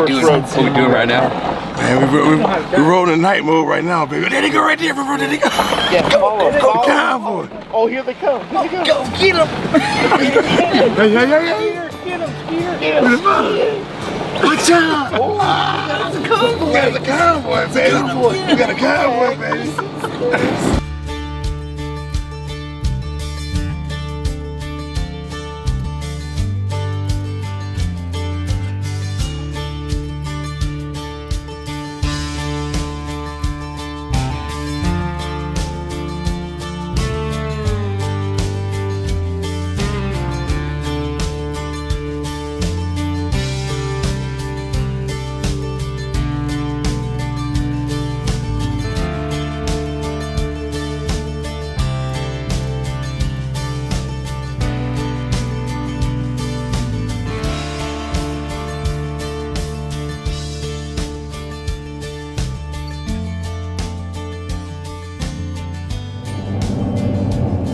we doing right now? Man, we're rolling night mode right now, baby. There they go right there, bro. There they go. Yeah, Go Cowboy. Oh, here they come. Here they come. Go get him. Yeah. Get him. Good job. Oh, we got a cowboy, baby. We got a cowboy, baby.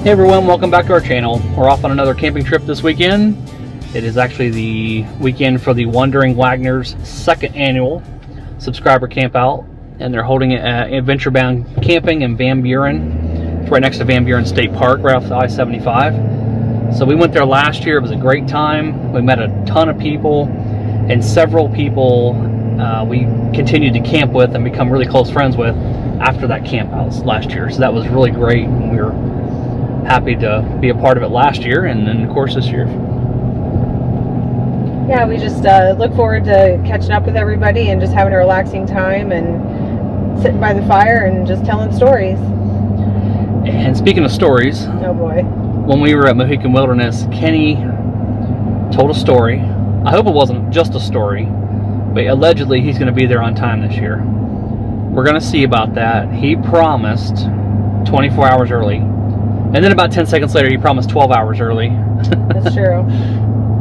Hey everyone, welcome back to our channel. We're off on another camping trip this weekend. It is actually the weekend for the Wandering Wagners' second annual subscriber campout, and they're holding it at Adventure Bound Camping in Van Buren. It's right next to Van Buren State Park, right off the I-75. So we went there last year. It was a great time. We met a ton of people, and several people we continued to camp with and become really close friends with after that campout last year. So that was really great, and we were happy to be a part of it last year, and then of course this year. Yeah, we just look forward to catching up with everybody and just having a relaxing time and sitting by the fire and just telling stories. And speaking of stories, oh boy, when we were at Mohican Wilderness, Kenny told a story. I hope it wasn't just a story, but allegedly he's going to be there on time this year. We're going to see about that. He promised 24 hours early. And then about 10 seconds later, he promised 12 hours early. That's true.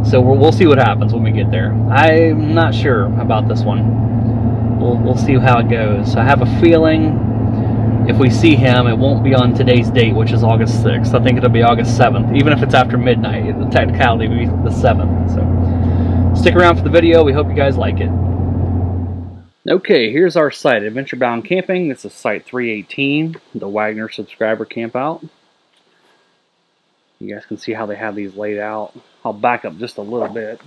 So we'll see what happens when we get there. I'm not sure about this one. We'll see how it goes. I have a feeling if we see him, it won't be on today's date, which is August 6th. I think it'll be August 7th. Even if it's after midnight, the technicality will be the 7th. So stick around for the video. We hope you guys like it. Okay, here's our site, Adventure Bound Camping. This is site 318, the Wagner subscriber campout. You guys can see how they have these laid out. I'll back up just a little bit.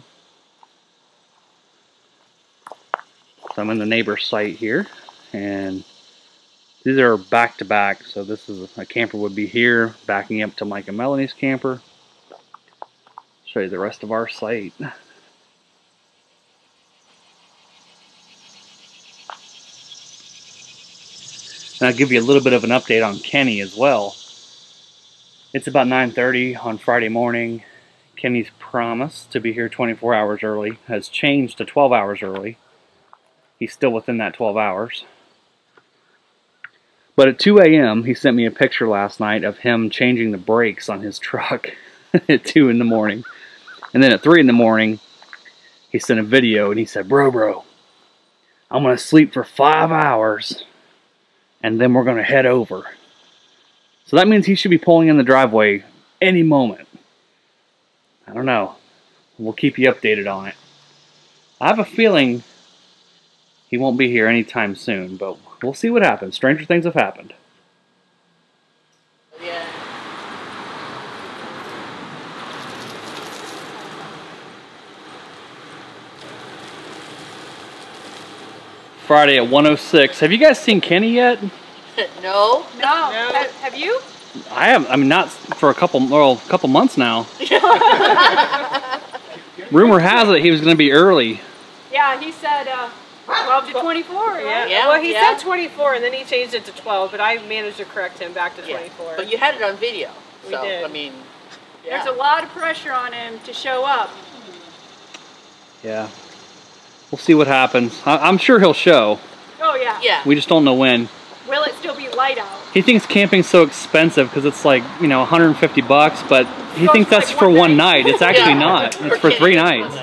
So I'm in the neighbor's site here, and these are back to back. So this is a camper would be here, backing up to Mike and Melanie's camper. Show you the rest of our site. And I'll give you a little bit of an update on Kenny as well. It's about 9:30 on Friday morning. Kenny's promise to be here 24 hours early has changed to 12 hours early. He's still within that 12 hours. But at 2 a.m., he sent me a picture last night of him changing the brakes on his truck at 2 in the morning. And then at 3 in the morning, he sent a video and he said, Bro, I'm going to sleep for 5 hours and then we're going to head over. So that means he should be pulling in the driveway any moment. I don't know. We'll keep you updated on it. I have a feeling he won't be here anytime soon, but we'll see what happens. Stranger things have happened. Yeah. Friday at 1:06. Have you guys seen Kenny yet? No. Have you? I haven't. I mean, not for a couple months now. Rumor has it he was going to be early. Yeah, he said 12 to 24. Right? Yeah. Well, he said 24, and then he changed it to 12, but I managed to correct him back to 24. But you had it on video. We So, did. I mean, There's a lot of pressure on him to show up. Yeah. We'll see what happens. I'm sure he'll show. Oh yeah. Yeah. We just don't know when. Will it still be light out? He thinks camping's so expensive because it's like, you know, $150, but he thinks that's like for one one night. night. It's actually Yeah. not. It's for 3 nights.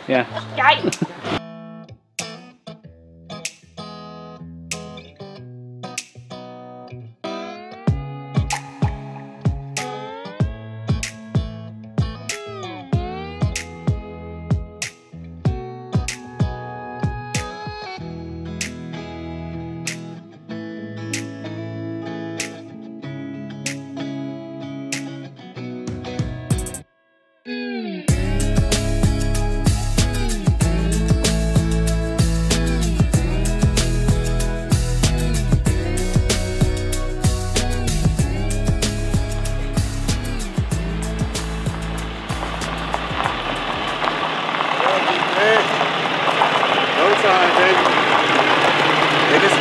Yeah. Guys.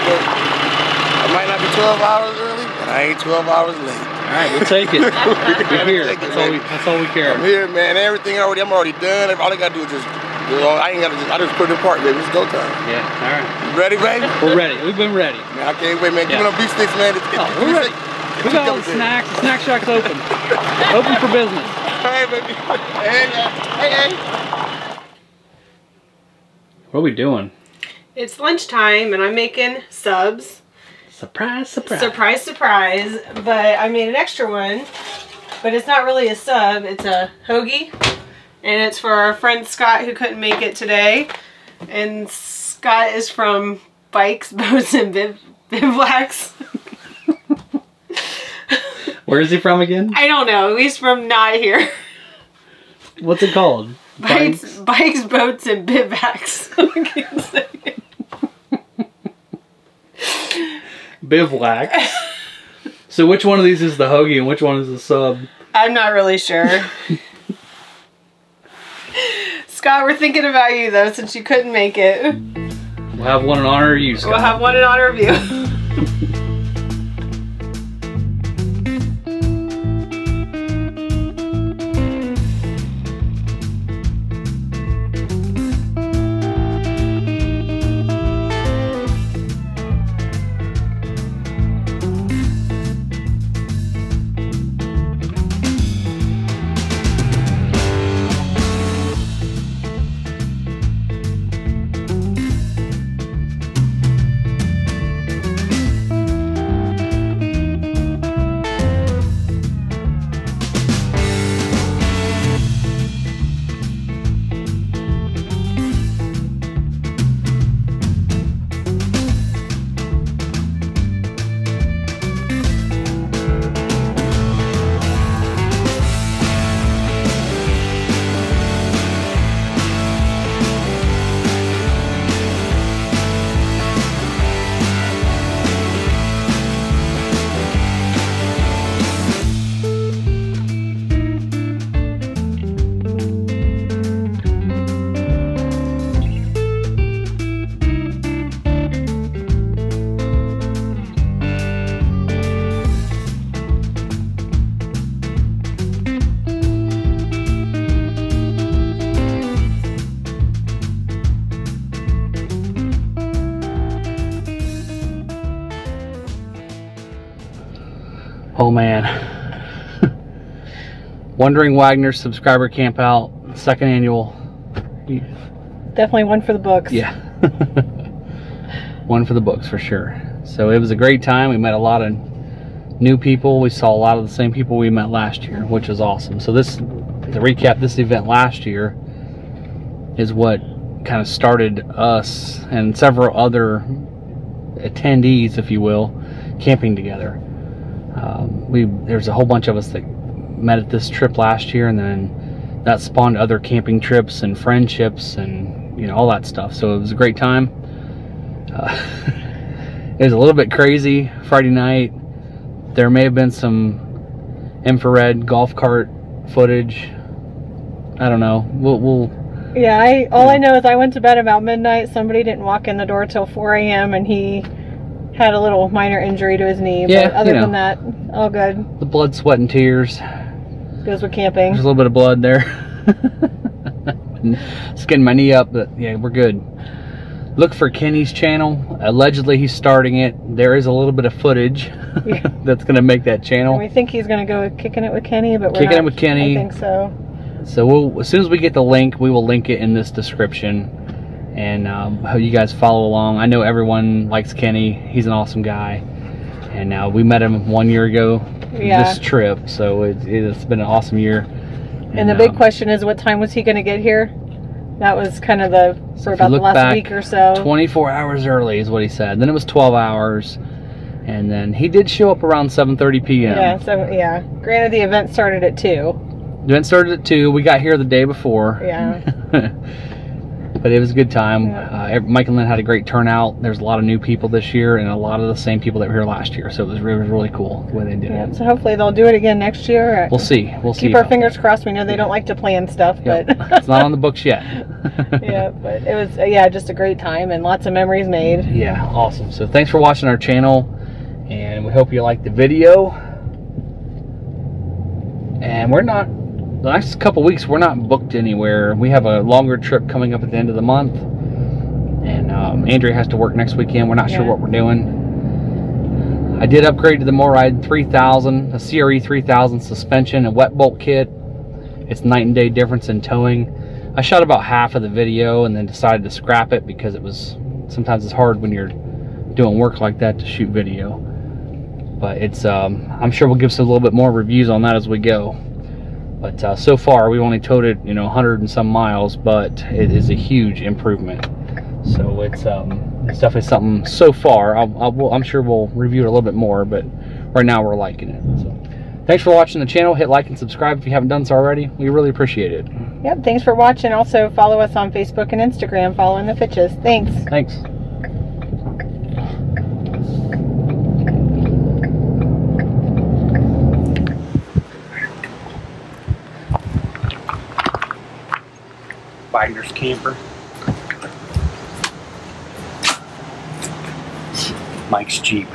but I might not be 12 hours early, but I ain't 12 hours late. All right, we'll take it. You're here. That's all we care. I'm here, man. Everything I'm already done. All I gotta do is just, I just put it in park, baby. It's go time. Yeah, all right. You ready, baby? We're ready. We've been ready. Man, I can't wait, man. Give me them beef sticks, man. We're ready. We got all the snacks. The snack shack's open. Open for business. Hey, baby. Hey. What are we doing? It's lunchtime and I'm making subs. Surprise, surprise. Surprise, surprise. But I made an extra one. But it's not really a sub. It's a hoagie. And it's for our friend Scott who couldn't make it today. And Scott is from Bikes, Boats, and Bivouacs. Where is he from again? I don't know. He's from not here. What's it called? Bikes, Boats, and Bivouacs. I can't say it. Bivouac. So which one of these is the hoagie and which one is the sub? I'm not really sure. Scott, we're thinking about you though, since you couldn't make it. We'll have one in honor of you, Scott. We'll have one in honor of you. Oh man. Wandering Wagners subscriber Campout, second annual. Definitely one for the books. Yeah. One for the books for sure. So it was a great time. We met a lot of new people. We saw a lot of the same people we met last year, which was awesome. So this, to recap, this event last year is what kind of started us and several other attendees, if you will, camping together. There's a whole bunch of us that met at this trip last year, and then that spawned other camping trips and friendships and, you know, all that stuff. So it was a great time. It was a little bit crazy Friday night. There may have been some infrared golf cart footage. I don't know. We'll Yeah, all I know is I went to bed about midnight. Somebody didn't walk in the door till 4 a.m. and he had a little minor injury to his knee. Yeah, but other than that, all good. The blood, sweat, and tears. Goes with camping. There's a little bit of blood there. Skinned my knee up, but yeah, we're good. Look for Kenny's channel. Allegedly, he's starting it. There is a little bit of footage that's going to make that channel. And we think he's going to go kicking it with Kenny, but we're Kicking not, it with Kenny. I think so. So as soon as we get the link, we will link it in this description, and hope you guys follow along. I know everyone likes Kenny. He's an awesome guy, and we met him 1 year ago. This trip, so it's been an awesome year. And the big question is, what time was he going to get here? That was kind of for about the last week or so. 24 hours early is what he said. Then it was 12 hours, and then he did show up around 7:30 p.m. Yeah, so yeah. Granted, the event started at 2. The event started at 2. We got here the day before. Yeah. But it was a good time. Mike and Lynn had a great turnout. There's a lot of new people this year and a lot of the same people that were here last year. So it was really cool the way they did it. So hopefully they'll do it again next year. We'll see. We'll see. Keep our fingers crossed. We know they don't like to plan stuff, but it's not on the books yet. yeah, but it was just a great time and lots of memories made. Yeah, awesome. So thanks for watching our channel, and we hope you liked the video. And the next couple weeks we're not booked anywhere. We have a longer trip coming up at the end of the month, and Andrea has to work next weekend. We're not sure what we're doing. I did upgrade to the MORryde 3000, a CRE 3000 suspension and wet bolt kit. It's night and day difference in towing. I shot about half of the video and then decided to scrap it because sometimes it's hard when you're doing work like that to shoot video. But it's I'm sure we'll give some a little bit more reviews on that as we go. But so far we've only towed it 100 and some miles, but it is a huge improvement. So it's definitely something so far. I'm sure we'll review it a little bit more, but right now we're liking it. So thanks for watching the channel. Hit like and subscribe if you haven't done so already. We really appreciate it. Yep, thanks for watching. Also follow us on Facebook and Instagram, following the Fitchs. Thanks. Thanks. Wagners camper. Mike's Jeep.